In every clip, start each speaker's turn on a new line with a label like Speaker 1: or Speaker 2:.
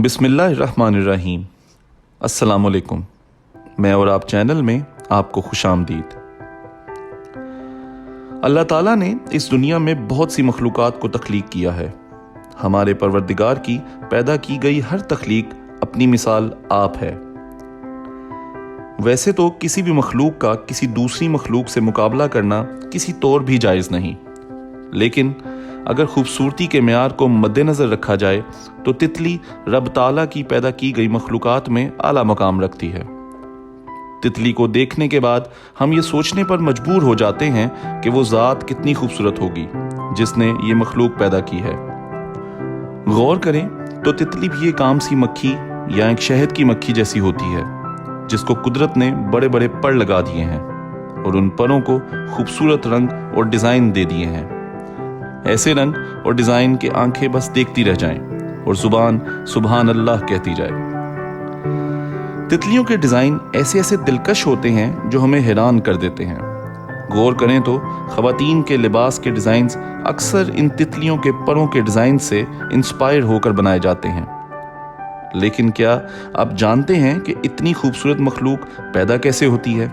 Speaker 1: बिस्मिल्लाहिर्रहमानिर्रहीम। अस्सलाम वालेकुम। मैं और आप चैनल में आपको खुशामदीद। अल्लाह ताला ने इस दुनिया में बहुत सी मखलूक़ात को तख्लीक किया है। हमारे परवरदिगार की पैदा की गई हर तख्लीक अपनी मिसाल आप है। वैसे तो किसी भी मखलूक का किसी दूसरी मखलूक से मुकाबला करना किसी तौर भी जायज़ नहीं, लेकिन अगर खूबसूरती के मेयार को मद्देनज़र रखा जाए तो तितली रब ताला की पैदा की गई मखलूक़ात में आला मकाम रखती है। तितली को देखने के बाद हम ये सोचने पर मजबूर हो जाते हैं कि वो ज़ात कितनी खूबसूरत होगी जिसने ये मखलूक पैदा की है। गौर करें तो तितली भी एक आम सी मक्खी या एक शहद की मक्खी जैसी होती है, जिसको कुदरत ने बड़े बड़े पर लगा दिए हैं और उन परों को खूबसूरत रंग और डिज़ाइन दे दिए हैं। ऐसे रंग और डिज़ाइन के आंखें बस देखती रह जाएं और जुबान सुभान अल्लाह कहती जाए। तितलियों के डिज़ाइन ऐसे ऐसे दिलकश होते हैं जो हमें हैरान कर देते हैं। गौर करें तो ख़वातीन के लिबास के डिज़ाइंस अक्सर इन तितलियों के परों के डिज़ाइन से इंस्पायर होकर बनाए जाते हैं। लेकिन क्या आप जानते हैं कि इतनी खूबसूरत मखलूक पैदा कैसे होती है?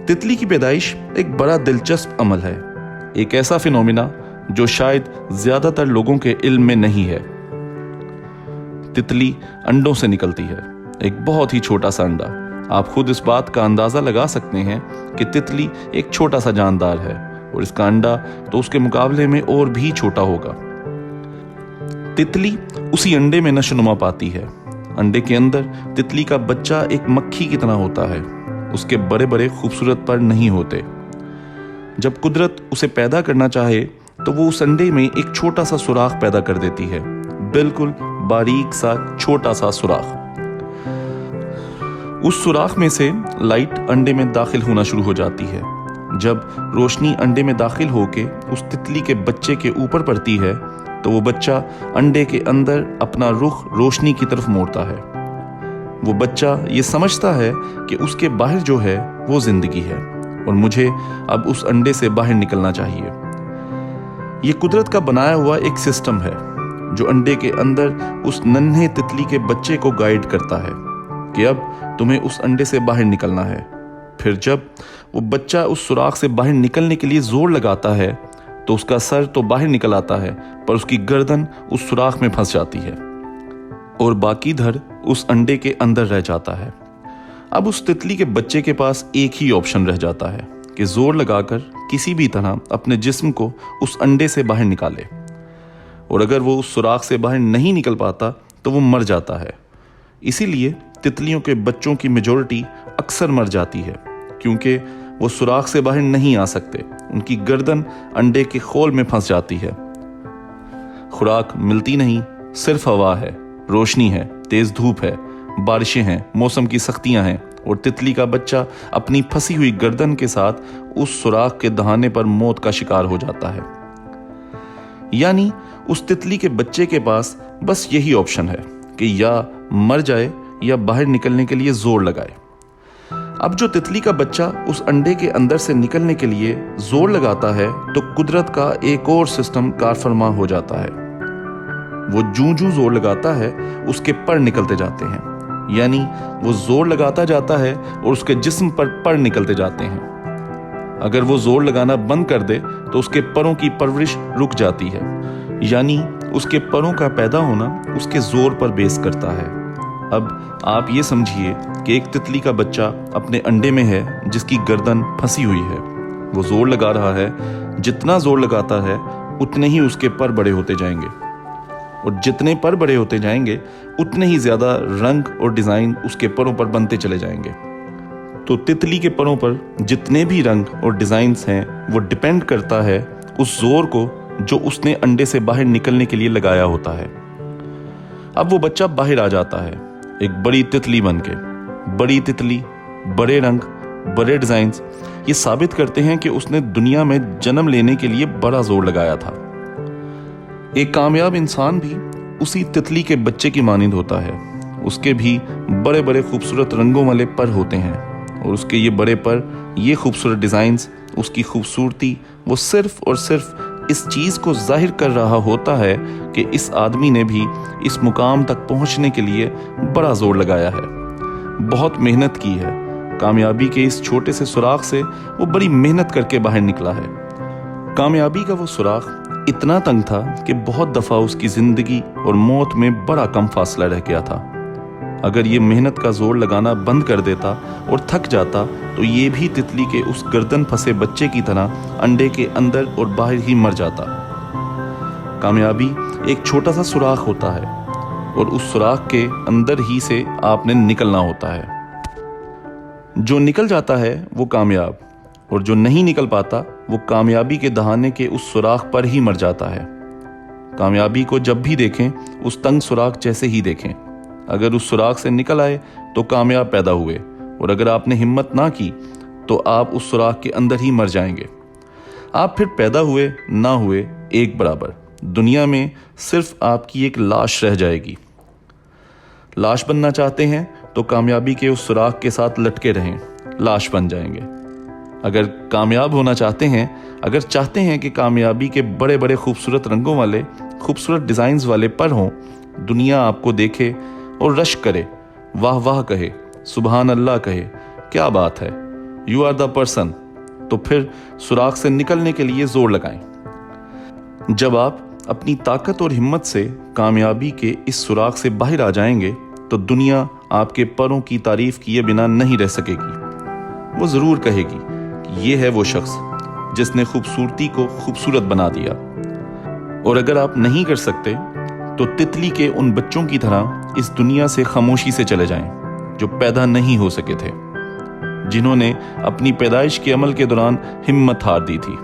Speaker 1: तितली की पैदाइश एक बड़ा दिलचस्प अमल है, एक ऐसा फिनोमिना जो शायद ज्यादातर लोगों के इल्म में नहीं है। तितली अंडों से निकलती है, एक बहुत ही छोटा सा अंडा। आप खुद इस बात का अंदाजा लगा सकते हैं कि तितली एक छोटा सा जानदार है और इसका अंडा तो उसके मुकाबले में और भी छोटा होगा। तितली उसी अंडे में नशोनुमा पाती है। अंडे के अंदर तितली का बच्चा एक मक्खी की तरह होता है, उसके बड़े बड़े खूबसूरत पर नहीं होते। जब कुदरत उसे पैदा करना चाहे तो वो उस अंडे में एक छोटा सा सुराख पैदा कर देती है, बिल्कुल बारीक सा छोटा सा सुराख। उस सुराख में से लाइट अंडे में दाखिल होना शुरू हो जाती है। जब रोशनी अंडे में दाखिल होके उस तितली के बच्चे के ऊपर पड़ती है तो वो बच्चा अंडे के अंदर अपना रुख रोशनी की तरफ मोड़ता है। वो बच्चा ये समझता है कि उसके बाहर जो है वो जिंदगी है और मुझे अब उस अंडे से बाहर निकलना चाहिए। ये कुदरत का बनाया हुआ एक सिस्टम है जो अंडे के अंदर उस नन्हे तितली के बच्चे को गाइड करता है कि अब तुम्हें उस अंडे से बाहर निकलना है। फिर जब वो बच्चा उस सुराख से बाहर निकलने के लिए जोर लगाता है तो उसका सर तो बाहर निकल आता है, पर उसकी गर्दन उस सुराख में फंस जाती है और बाकी धड़ उस अंडे के अंदर रह जाता है। अब उस तितली के बच्चे के पास एक ही ऑप्शन रह जाता है कि जोर लगाकर किसी भी तरह अपने जिस्म को उस अंडे से बाहर निकाले, और अगर वो उस सुराख से बाहर नहीं निकल पाता तो वो मर जाता है। इसीलिए तितलियों के बच्चों की मेजॉरिटी अक्सर मर जाती है, क्योंकि वो सुराख से बाहर नहीं आ सकते। उनकी गर्दन अंडे के खोल में फंस जाती है। खुराक मिलती नहीं, सिर्फ हवा है, रोशनी है, तेज धूप है, बारिशें हैं, मौसम की सख्तियां हैं, और तितली का बच्चा अपनी फंसी हुई गर्दन के साथ उस सुराख के दहाने पर मौत का शिकार हो जाता है। यानी उस तितली के बच्चे के पास बस यही ऑप्शन है कि या मर जाए या बाहर निकलने के लिए जोर लगाए। अब जो तितली का बच्चा उस अंडे के अंदर से निकलने के लिए जोर लगाता है तो कुदरत का एक और सिस्टम कारफरमा हो जाता है। वो जूं जूं जोर लगाता है उसके पर निकलते जाते हैं, यानी वो जोर लगाता जाता है और उसके जिस्म पर निकलते जाते हैं। अगर वो जोर लगाना बंद कर दे तो उसके परों की परवरिश रुक जाती है, यानी उसके परों का पैदा होना उसके जोर पर बेस करता है। अब आप ये समझिए कि एक तितली का बच्चा अपने अंडे में है जिसकी गर्दन फंसी हुई है। वो जोर लगा रहा है, जितना जोर लगाता है उतने ही उसके पर बड़े होते जाएंगे, और जितने पर बड़े होते जाएंगे उतने ही ज्यादा रंग और डिजाइन उसके परों पर बनते चले जाएंगे। तो तितली के परों पर जितने भी रंग और डिजाइन्स हैं वो डिपेंड करता है उस जोर को जो उसने अंडे से बाहर निकलने के लिए लगाया होता है। अब वो बच्चा बाहर आ जाता है एक बड़ी तितली बनके। बड़ी तितली, बड़े रंग, बड़े डिजाइन्स ये साबित करते हैं कि उसने दुनिया में जन्म लेने के लिए बड़ा जोर लगाया था। एक कामयाब इंसान भी उसी तितली के बच्चे की मानिंद होता है। उसके भी बड़े बड़े खूबसूरत रंगों वाले पर होते हैं, और उसके ये बड़े पर, ये खूबसूरत डिजाइन्स, उसकी खूबसूरती वो सिर्फ और सिर्फ اس چیز کو ظاہر کر رہا ہوتا ہے کہ اس آدمی نے بھی اس مقام تک پہنچنے کے لیے بڑا زور لگایا ہے، بہت محنت کی ہے۔ کامیابی کے اس چھوٹے سے سوراخ سے وہ بڑی محنت کر کے باہر نکلا ہے۔ کامیابی کا وہ سوراخ اتنا تنگ تھا کہ بہت دفعہ اس کی زندگی اور موت میں بڑا کم فاصلہ رہ گیا تھا۔ اگر یہ محنت کا زور لگانا بند کر دیتا اور تھک جاتا تو یہ بھی تتلی کے اس گردن پھنسے بچے کی طرح انڈے کے اندر اور باہر ہی مر جاتا۔ کامیابی ایک چھوٹا سا سوراخ ہوتا ہے اور اس سوراخ کے اندر ہی سے آپ نے نکلنا ہوتا ہے۔ جو نکل جاتا ہے وہ کامیاب، اور جو نہیں نکل پاتا وہ کامیابی کے دہانے کے اس سوراخ پر ہی مر جاتا ہے۔ کامیابی کو جب بھی دیکھیں اس تنگ سوراخ جیسے ہی دیکھیں۔ اگر اس سوراخ سے نکل آئے تو کامیاب پیدا ہوئے، اور اگر آپ نے ہمت نہ کی تو آپ اس سوراخ کے اندر ہی مر جائیں گے۔ آپ پھر پیدا ہوئے نہ ہوئے ایک برابر، دنیا میں صرف آپ کی ایک لاش رہ جائے گی۔ لاش بننا چاہتے ہیں تو کامیابی کے اس سوراخ کے ساتھ لٹکے رہیں، لاش بن جائیں گے۔ اگر کامیاب ہونا چاہتے ہیں، اگر چاہتے ہیں کہ کامیابی کے بڑے بڑے خوبصورت رنگوں والے، خوبصورت ڈیزائنز والے پر ہوں، دنیا آپ کو دیکھے اور رشک کرے، واہ واہ کہے، سبحان اللہ کہے، کیا بات ہے، یو آر دا پرسن، تو پھر سوراخ سے نکلنے کے لیے زور لگائیں۔ جب آپ اپنی طاقت اور ہمت سے کامیابی کے اس سوراخ سے باہر آ جائیں گے تو دنیا آپ کے پروں کی تعریف کیے بنا نہیں رہ سکے گی۔ وہ ضرور کہے گی کہ یہ ہے وہ شخص جس نے خوبصورتی کو خوبصورت بنا دیا۔ اور اگر آپ نہیں کر سکتے تو تتلی کے ان بچوں کی طرح اس دنیا سے خاموشی سے چلے جائیں جو پیدا نہیں ہو سکے تھے، جنہوں نے اپنی پیدائش کے عمل کے دوران ہمت ہار دی تھی۔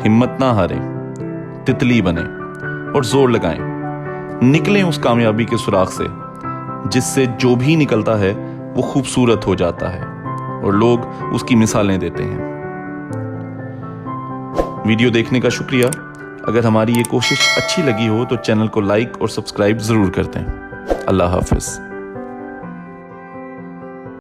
Speaker 1: ہمت نہ ہاریں، تتلی بنیں اور زور لگائیں، نکلیں اس کامیابی کے سوراخ سے جس سے جو بھی نکلتا ہے وہ خوبصورت ہو جاتا ہے اور لوگ اس کی مثالیں دیتے ہیں۔ ویڈیو دیکھنے کا شکریہ۔ اگر ہماری یہ کوشش اچھی لگی ہو تو چینل کو لائک اور سبسکرائب ضرور کر دیں۔ اللہ حافظ۔